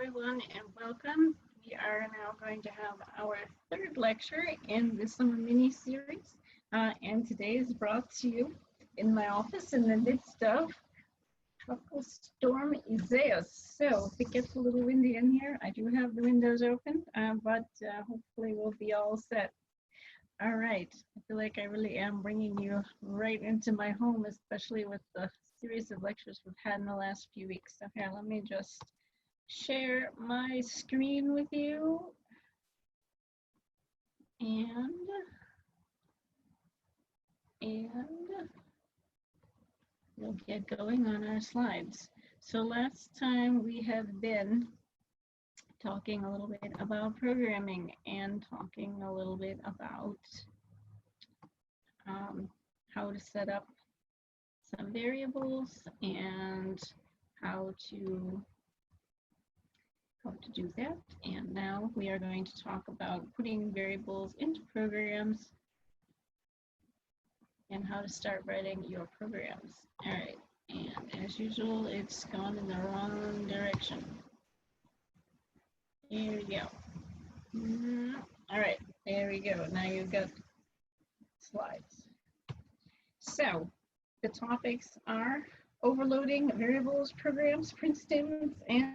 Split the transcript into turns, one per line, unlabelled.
everyone, and welcome. We are now going to have our third lecture in the summer mini-series, and today is brought to you in my office in the midst of tropical storm Isaias. So if it gets a little windy in here, I do have the windows open, but hopefully we'll be all set. All right, I feel like I really am bringing you right into my home, especially with the series of lectures we've had in the last few weeks. So here, let me just share my screen with you. And we'll get going on our slides. So last time we have been talking a little bit about programming and talking a little bit about how to set up some variables and how to do that. And now we are going to talk about putting variables into programs and how to start writing your programs. All right, and as usual, it's gone in the wrong direction. Here we go. All right, there we go. Now you've got slides. So the topics are overloading variables, programs, print statements, and